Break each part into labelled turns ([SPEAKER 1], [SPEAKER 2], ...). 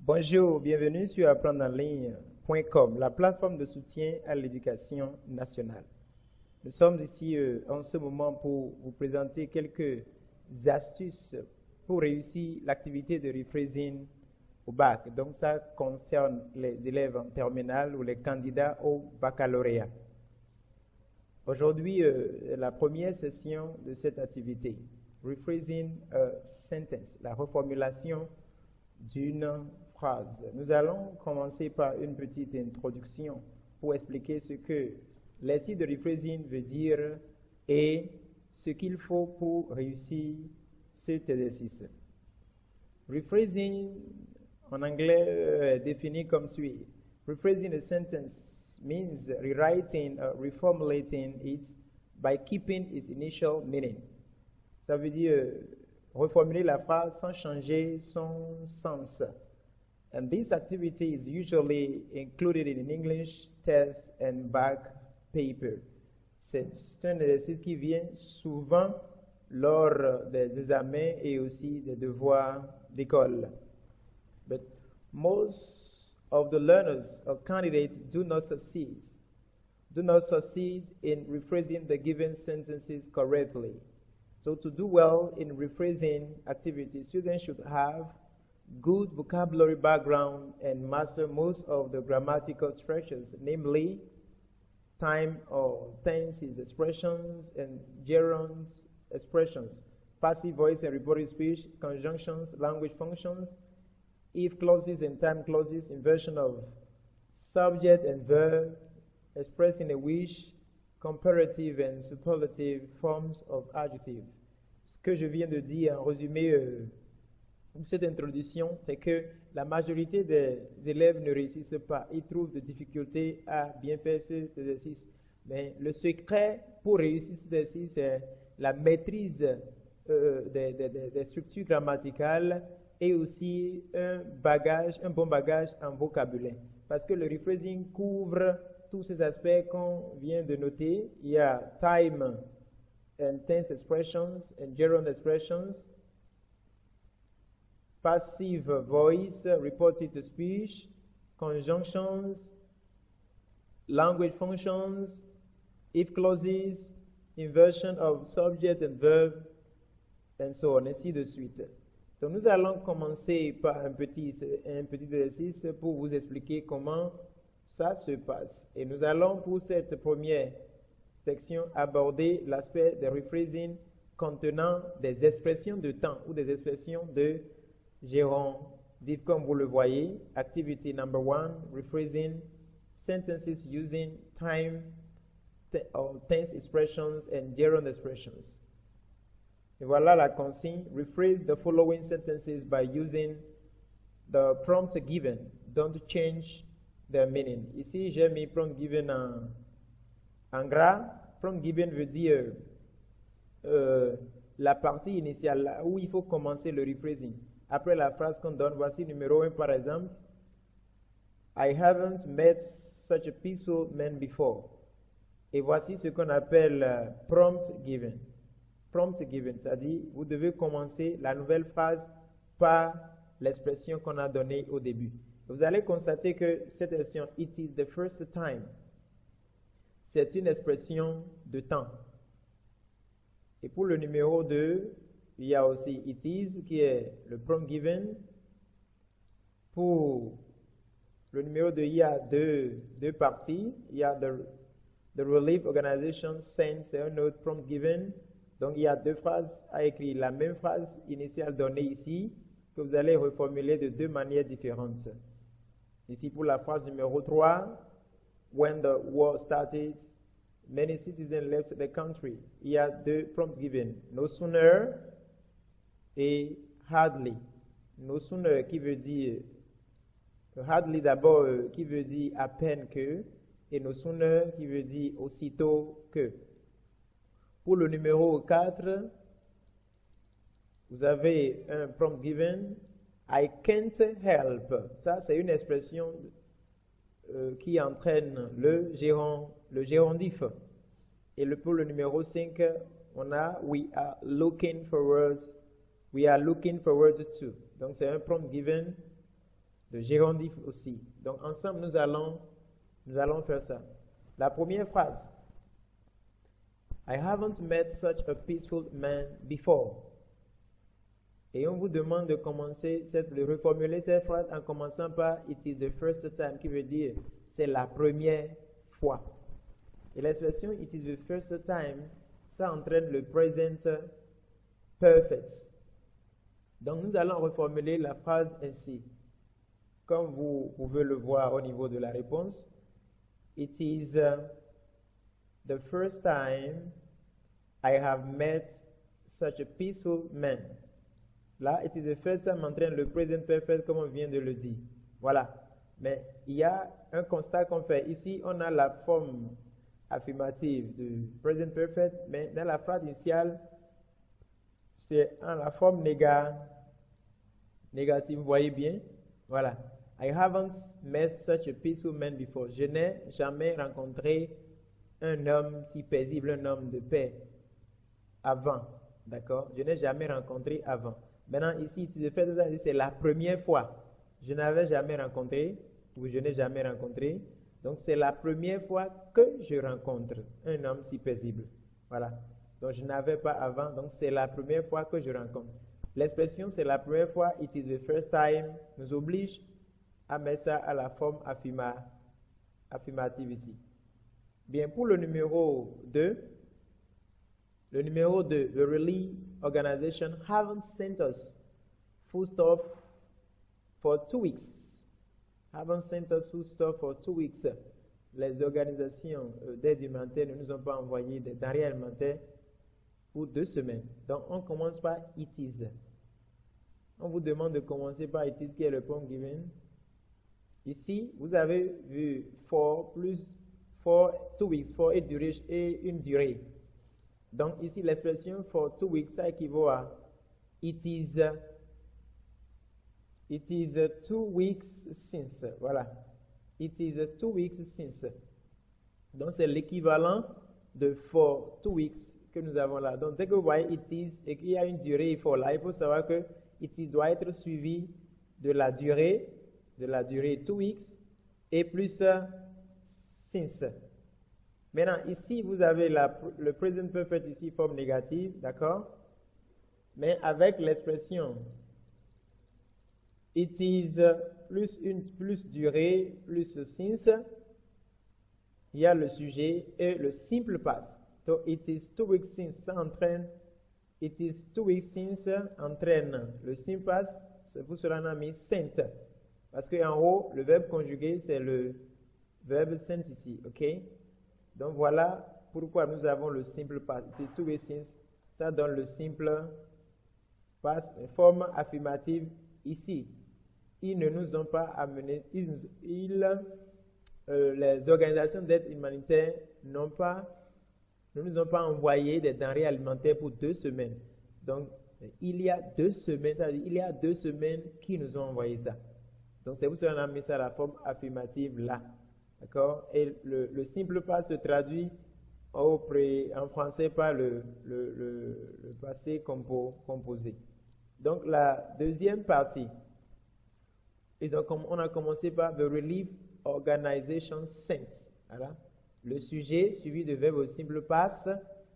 [SPEAKER 1] Bonjour, bienvenue sur apprendre-en-ligne.com, la plateforme de soutien à l'éducation nationale. Nous sommes ici en ce moment pour vous présenter quelques astuces pour réussir l'activité de rephrasing au bac. Donc ça concerne les élèves en terminale ou les candidats au baccalauréat. Aujourd'hui, la première session de cette activité, rephrasing a sentence, la reformulation d'une phrase. Nous allons commencer par une petite introduction pour expliquer ce que l'exercice de rephrasing veut dire et ce qu'il faut pour réussir cet exercice. Rephrasing en anglais est défini comme suit. Rephrasing a sentence means rewriting or reformulating it by keeping its initial meaning. Ça veut dire reformuler la phrase sans changer son sens. And this activity is usually included in an English test and back paper. C'est un exercice qui vient souvent lors des examens et aussi des devoirs d'école. But most of the learners or candidates do not succeed in rephrasing the given sentences correctly. So to do well in rephrasing activities, students should have good vocabulary background and master most of the grammatical structures, namely time or tenses, expressions, and gerund expressions, passive voice and reported speech, conjunctions, language functions, if clauses and time clauses, inversion of subject and verb, expressing a wish, comparative and superlative forms of adjective. Ce que je viens de dire en résumé cette introduction, c'est que la majorité des élèves ne réussissent pas. Ils trouvent des difficultés à bien faire cet exercice. Mais le secret pour réussir cet exercice, c'est la maîtrise des structures grammaticales et aussi un bon bagage en vocabulaire. Parce que le rephrasing couvre tous ces aspects qu'on vient de noter. Il y a time and tense expressions and gerund expressions, passive voice, reported speech, conjunctions, language functions, if clauses, inversion of subject and verb, and so on, ainsi de suite. Donc nous allons commencer par un petit exercice pour vous expliquer comment ça se passe. Et nous allons pour cette première section aborder l'aspect de rephrasing contenant des expressions de temps ou des expressions de gérondif, comme vous le voyez. Activity number 1, rephrasing sentences using time or tense expressions and gerund expressions. Et voilà la consigne. Rephrase the following sentences by using the prompt given. Don't change their meaning. Ici, j'ai mis prompt given en gras. Prompt given veut dire la partie initiale là où il faut commencer le rephrasing. Après la phrase qu'on donne, voici numéro 1 par exemple. I haven't met such a peaceful man before. Et voici ce qu'on appelle prompt given. Prompt given, c'est-à-dire vous devez commencer la nouvelle phrase par l'expression qu'on a donnée au début. Vous allez constater que cette expression « it is the first time », c'est une expression de temps. Et pour le numéro 2, il y a aussi « it is » qui est le prompt given. Pour le numéro 2, il y a deux parties. Il y a the relief organization sent, c'est un autre prompt given. Donc il y a deux phrases à écrire. La même phrase initiale donnée ici, que vous allez reformuler de deux manières différentes. Ici pour la phrase numéro 3, when the war started, many citizens left the country. Il y a deux prompts given. No sooner et hardly. No sooner qui veut dire, hardly d'abord qui veut dire à peine que, et no sooner qui veut dire aussitôt que. Pour le numéro 4, vous avez un prompt given, I can't help. Ça, c'est une expression qui entraîne le gérondif. Et pour le numéro 5, on a we are looking forward to. Donc, c'est un prompt given Le gérondif aussi. Donc ensemble, nous allons faire ça. La première phrase. I haven't met such a peaceful man before. Et on vous demande de reformuler cette phrase en commençant par It is the first time, qui veut dire c'est la première fois. Et l'expression It is the first time, ça entraîne le present perfect. Donc nous allons reformuler la phrase ainsi. Comme vous pouvez le voir au niveau de la réponse, It is the first time I have met such a peaceful man. Là, it is the first time entraîne le present perfect comme on vient de le dire. Voilà. Mais il y a un constat qu'on fait. Ici, on a la forme affirmative du present perfect, mais dans la phrase initiale, c'est en la forme négative. Vous voyez bien? Voilà. I haven't met such a peaceful man before. Je n'ai jamais rencontré un homme si paisible, un homme de paix avant. D'accord? Je n'ai jamais rencontré avant. Maintenant, ici, c'est la première fois. Je n'avais jamais rencontré, ou je n'ai jamais rencontré. Donc, c'est la première fois que je rencontre un homme si paisible. Voilà. Donc, je n'avais pas avant. Donc, c'est la première fois que je rencontre. L'expression, c'est la première fois, it is the first time, nous oblige à mettre ça à la forme affirmative ici. Bien, pour le numéro 2, the Relief Organization haven't sent us foodstuff for 2 weeks. Haven't sent us foodstuff for 2 weeks. Les organisations d'aide humanitaire ne nous ont pas envoyé des denrées alimentaires pour 2 semaines. Donc, on commence par it is. On vous demande de commencer par it is, qui est le point given. Ici, vous avez vu for plus for 2 weeks, for et une durée. Donc ici, l'expression for 2 weeks, ça équivaut à it is 2 weeks since. Voilà. It is 2 weeks since. Donc c'est l'équivalent de for 2 weeks que nous avons là. Donc dès que vous voyez it is et qu'il y a une durée for là, il faut savoir que it is doit être suivi de la durée 2 weeks et plus since. Maintenant, ici, vous avez le present perfect ici, forme négative, d'accord? Mais avec l'expression it is plus durée, plus since, il y a le sujet et le simple past. Donc, it is 2 weeks since, ça entraîne, it is 2 weeks since entraîne le simple past, c'est pour cela qu'on a mis sent. Parce qu'en haut, le verbe conjugué, c'est le verbe sent ici, ok? Donc voilà pourquoi nous avons le simple past. It is 2 weeks since. Ça donne le simple past, forme affirmative ici. Ils ne nous ont pas amené, les organisations d'aide humanitaire ne nous ont pas envoyé des denrées alimentaires pour 2 semaines. Donc il y a 2 semaines, c'est-à-dire il y a 2 semaines qui nous ont envoyé ça. Donc c'est pour ça qu'on a mis ça à la forme affirmative là. D'accord? Et le simple past se traduit en français par le passé composé. Donc la deuxième partie, on a commencé par the Relief Organization sent. Voilà. Le sujet suivi de verbe au simple past.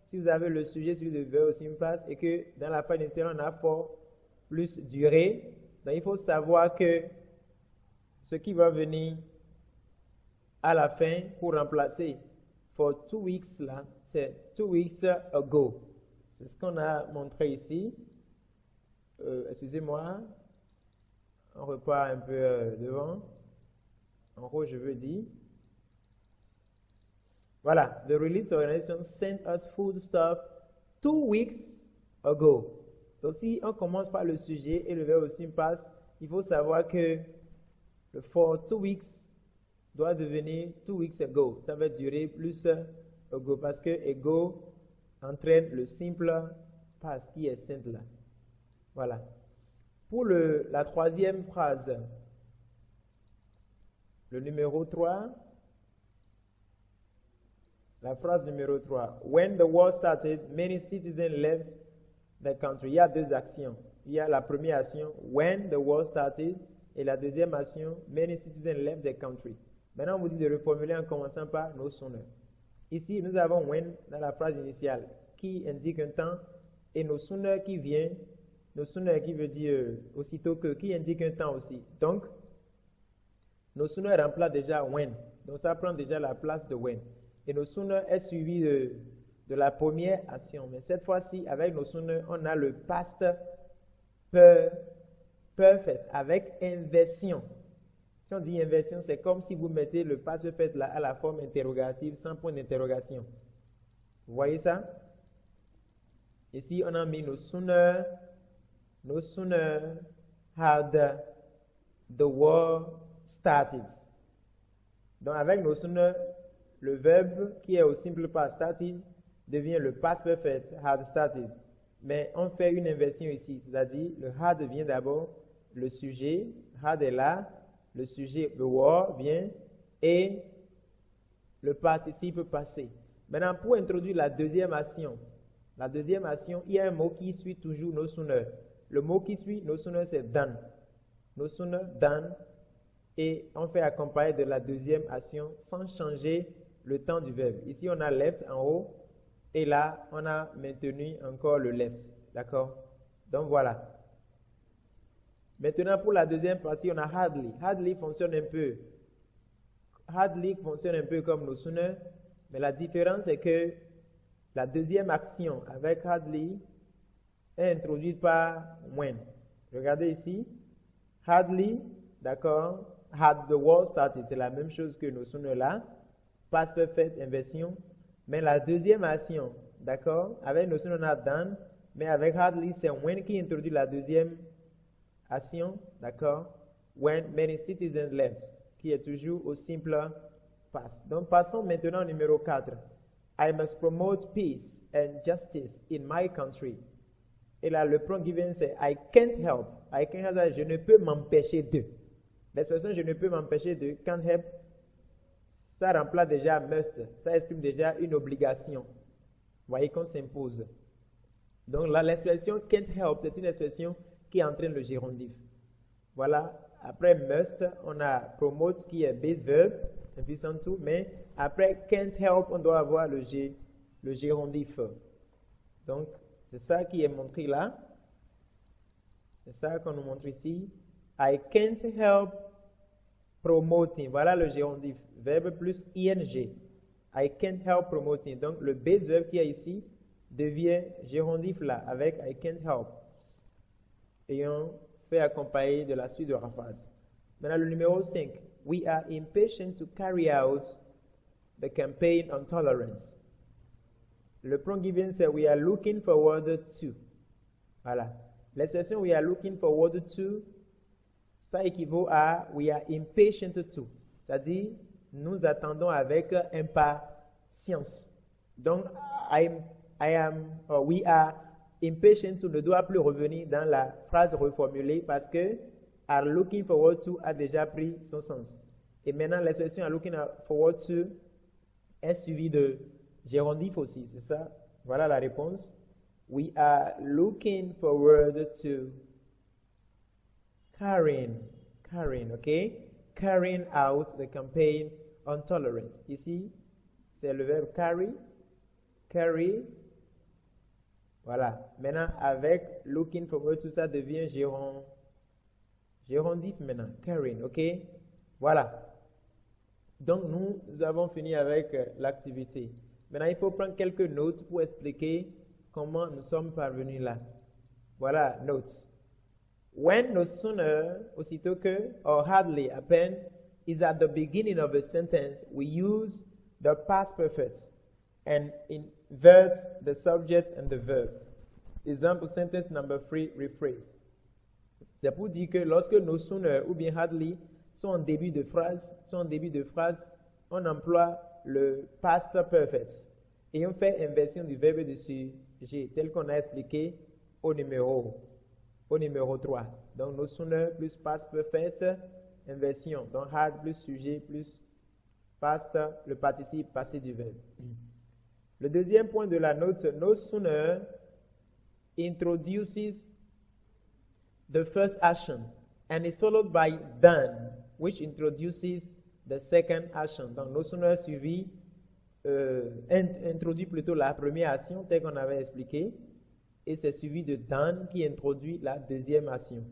[SPEAKER 1] Si vous avez le sujet suivi de verbe au simple past et que dans la phrase initiale on a for plus durée, donc il faut savoir que ce qui va venir à la fin pour remplacer for 2 weeks là, c'est 2 weeks ago. C'est ce qu'on a montré ici. Excusez-moi, on repart un peu devant. En gros, je veux dire. Voilà, the Relief Organization sent us food stuff 2 weeks ago. Donc si on commence par le sujet et le verbe aussi passe, il faut savoir que le for 2 weeks doit devenir 2 weeks ago. Ça va durer plus ago parce que ago entraîne le simple past qui est sent là. Voilà. Pour la troisième phrase, le numéro 3, la phrase numéro 3. When the war started, many citizens left the country. Il y a 2 actions. Il y a la première action, when the war started, Et la deuxième action, many citizens left the country. Maintenant, on vous dit de reformuler en commençant par no sooner. Ici, nous avons when dans la phrase initiale qui indique un temps et no sooner qui vient, no sooner qui veut dire aussitôt que, qui indique un temps aussi. Donc, no sooner remplace déjà when. Donc, ça prend déjà la place de when. Et no sooner est suivi de la première action. Mais cette fois-ci, avec no sooner, on a le past perfect avec inversion. Si on dit inversion, c'est comme si vous mettez le past perfect là à la forme interrogative sans point d'interrogation. Vous voyez ça? Ici, on a mis no sooner had the war started. Donc, avec no sooner, le verbe qui est au simple past started devient le past perfect had started. Mais on fait une inversion ici, c'est-à-dire le had vient d'abord, le sujet, had est là, le sujet, the war vient, et le participe passé. Maintenant, pour introduire la deuxième action, il y a un mot qui suit toujours no sooner. Le mot qui suit no sooner, c'est done. No sooner, done. Et on fait accompagner de la deuxième action sans changer le temps du verbe. Ici, on a left en haut. Et là, on a maintenu encore le left. D'accord? Donc, voilà. Maintenant, pour la deuxième partie, on a hardly. Hardly fonctionne un peu comme no sooner. Mais la différence est que la deuxième action avec hardly est introduite par when. Regardez ici. Hardly, d'accord? Had the war started. C'est la même chose que no sooner là. Past perfect, inversion. Mais la deuxième action, d'accord? Avec no sooner, on a done. Mais avec hardly, c'est when qui introduit la deuxième action, d'accord? When many citizens left, qui est toujours au simple past. Donc, passons maintenant au numéro 4. I must promote peace and justice in my country. Et là, le pronom given, c'est I can't help. I can't help, je ne peux m'empêcher de. L'expression je ne peux m'empêcher de, can't help, ça remplace déjà must. Ça exprime déjà une obligation. Vous voyez qu'on s'impose. Donc là, l'expression can't help, c'est une expression qui entraîne le gérondif. Voilà. Après must, on a promote qui est base verb, impuissant tout, mais après can't help, on doit avoir le gérondif. Donc, c'est ça qui est montré là. C'est ça qu'on nous montre ici. I can't help promoting. Voilà le gérondif. Verbe plus ing. I can't help promoting. Donc, le base verb qui est ici devient gérondif là, avec I can't help. Et on fait accompagner de la suite de la phrase. Maintenant, le numéro 5. We are impatient to carry out the campaign on tolerance. Le pronom given, c'est we are looking forward to. Voilà. L'expression we are looking forward to, ça équivaut à we are impatient to. C'est-à-dire, nous attendons avec impatience. Donc, we are impatient to ne doit plus revenir dans la phrase reformulée parce que are looking forward to a déjà pris son sens. Et maintenant, l'expression are looking forward to est suivie de gérondif aussi, c'est ça? Voilà la réponse. We are looking forward to carrying, ok? Carrying out the campaign on tolerance. Ici, c'est le verbe carry. Voilà. Maintenant, avec looking forward to, ça devient gérondif maintenant. Carrying, ok? Voilà. Donc, nous avons fini avec l'activité. Maintenant, il faut prendre quelques notes pour expliquer comment nous sommes parvenus là. Voilà, notes. When, no sooner, aussitôt que, or hardly, à peine, is at the beginning of a sentence, we use the past perfect and inverts the subject and the verb. Example, sentence number 3, rephrased. C'est pour dire que lorsque no sooner ou bien hardly sont en début de phrase, on emploie le past perfect et on fait inversion du verbe de sujet tel qu'on a expliqué au numéro 3. Donc, no sooner plus past perfect, inversion. Donc, had plus sujet plus past, le participe passé du verbe. Le deuxième point de la note, no sooner introduces the first action and it's followed by done, which introduces the second action. Donc, no sooner suivi, introduit plutôt la première action, telle qu'on avait expliqué, et c'est suivi de done qui introduit la deuxième action.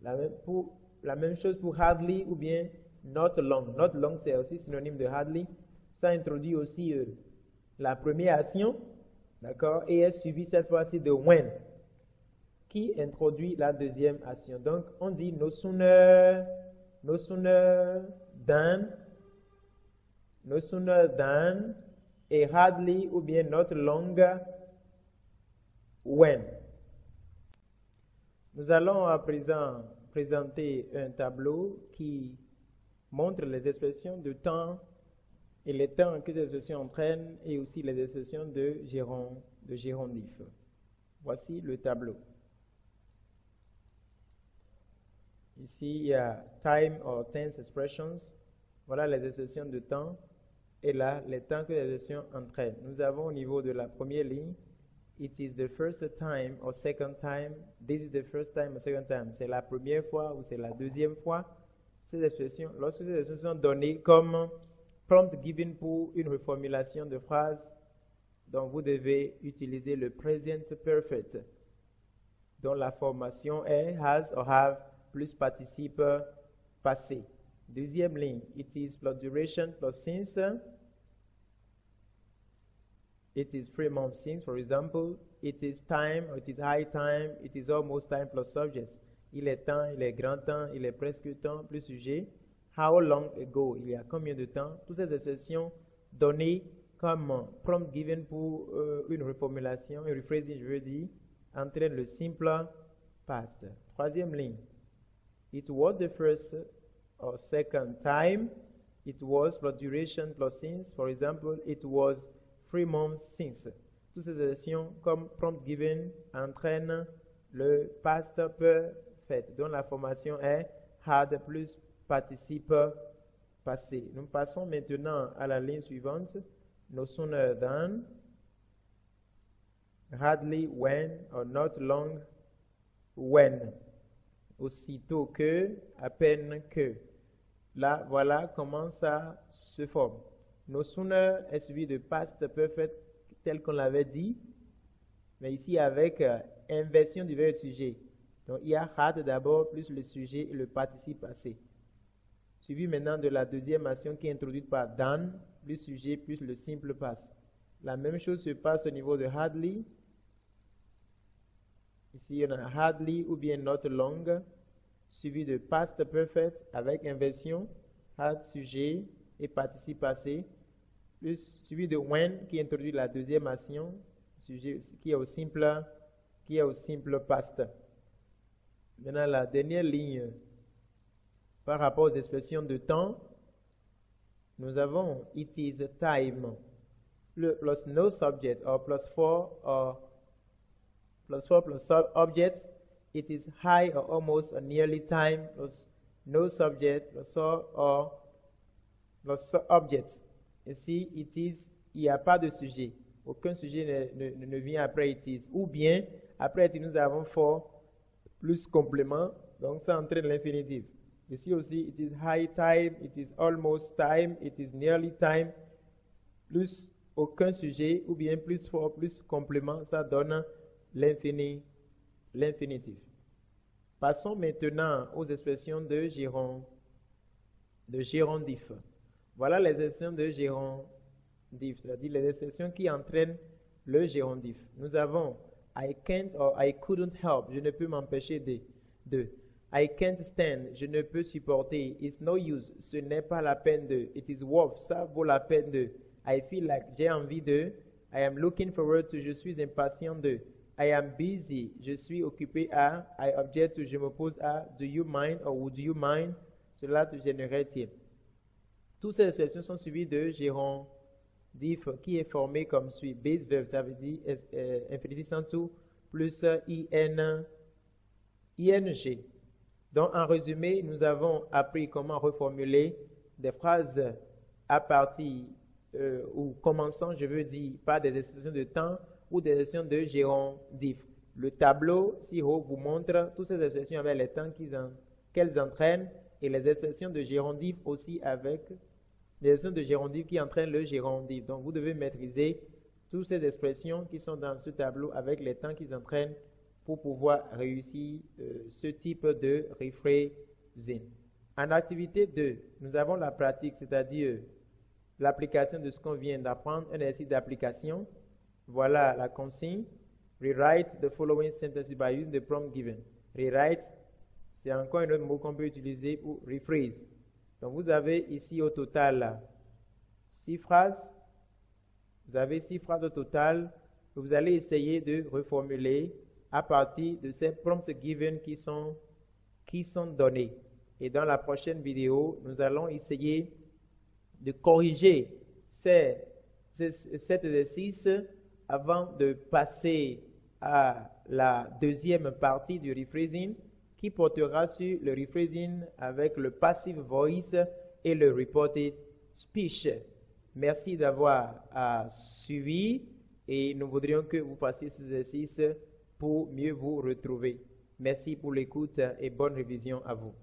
[SPEAKER 1] La même chose pour hardly ou bien not long. Not long, c'est aussi synonyme de hardly. Ça introduit aussi la première action, d'accord, et est suivi cette fois-ci de when, qui introduit la deuxième action. Donc, on dit no sooner than, et hardly ou bien not longer when. Nous allons à présent présenter un tableau qui montre les expressions de temps et les temps que ces expressions entraînent et aussi les expressions de gérondif. Voici le tableau. Ici, il y a time or tense expressions. Voilà les expressions de temps. Et là, les temps que les expressions entraînent. Nous avons au niveau de la première ligne, it is the first time or second time. This is the first time or second time. C'est la première fois ou c'est la deuxième fois. Ces expressions, lorsque ces expressions sont données comme prompt given pour une reformulation de phrase, donc vous devez utiliser le present perfect, dont la formation est has or have plus participe passé. Deuxième ligne, it is plus duration plus since. It is 3 months since, for example. It is time, or it is high time, it is almost time plus subjects. Il est temps, il est grand temps, il est presque temps, plus sujet. How long ago, il y a combien de temps? Toutes ces expressions données comme prompt given pour une reformulation, un rephrasing, je veux dire, entraînent le simple past. Troisième ligne. It was the first or second time. It was plus duration plus since. For example, it was 3 months since. Toutes ces expressions comme prompt given entraînent le past perfect, dont la formation est had plus participe passé. Nous passons maintenant à la ligne suivante. No sooner than, hardly when, or not long when. Aussitôt que, à peine que. Là, voilà comment ça se forme. No sooner est suivi de past perfect tel qu'on l'avait dit, mais ici avec inversion du verbe sujet. Donc il y a had d'abord plus le sujet et le participe passé. Suivi maintenant de la deuxième action qui est introduite par done, plus sujet plus le simple passe. La même chose se passe au niveau de hardly. Ici, il y en a hardly ou bien not long, suivi de past perfect avec inversion, had sujet et participe passé, plus suivi de when qui introduit la deuxième action, sujet qui est au simple past. Maintenant, la dernière ligne par rapport aux expressions de temps, nous avons it is time, plus no subject, or plus four plus objects. It is high or almost or nearly time, plus no subject, plus or plus objects. Ici, it is, il n'y a pas de sujet. Aucun sujet ne vient après it is. Ou bien, après it is, nous avons for plus complément, donc ça entraîne l'infinitif. Ici aussi, it is high time, it is almost time, it is nearly time, plus aucun sujet, ou bien plus for, plus complément, ça donne l'infinitif. Passons maintenant aux expressions de gérondif. Voilà les expressions de gérondif, c'est-à-dire les expressions qui entraînent le gérondif. Nous avons I can't or I couldn't help, je ne peux m'empêcher de. I can't stand, je ne peux supporter. It's no use, ce n'est pas la peine de. It is worth, ça vaut la peine de. I feel like, j'ai envie de. I am looking forward to, je suis impatient de. I am busy, je suis occupé à. I object to, je m'oppose à. Do you mind or would you mind? Cela te gênerait-il? Toutes ces expressions sont suivies de gérondif qui est formé comme suit. Base verb, ça veut dire infinitif sans tout plus ing. Donc, en résumé, nous avons appris comment reformuler des phrases à partir ou commençant, je veux dire, par des expressions de temps ou des expressions de gérondif. Le tableau, si haut, vous montre toutes ces expressions avec les temps qu'elles entraînent et les expressions de gérondif aussi avec les expressions de gérondif qui entraînent le gérondif. Donc, vous devez maîtriser toutes ces expressions qui sont dans ce tableau avec les temps qu'ils entraînent pour pouvoir réussir ce type de rephrasing. En activité 2, nous avons la pratique, c'est-à-dire l'application de ce qu'on vient d'apprendre, un exercice d'application. Voilà la consigne. Rewrite the following sentences by using the prompt given. Rewrite, c'est encore un autre mot qu'on peut utiliser pour rephrase. Donc vous avez ici au total 6 phrases. Vous avez 6 phrases au total. Vous allez essayer de reformuler à partir de ces prompts given qui sont donnés. Et dans la prochaine vidéo, nous allons essayer de corriger cet exercice avant de passer à la deuxième partie du rephrasing qui portera sur le rephrasing avec le passive voice et le reported speech. Merci d'avoir suivi et nous voudrions que vous fassiez ces exercices pour mieux vous retrouver. Merci pour l'écoute et bonne révision à vous.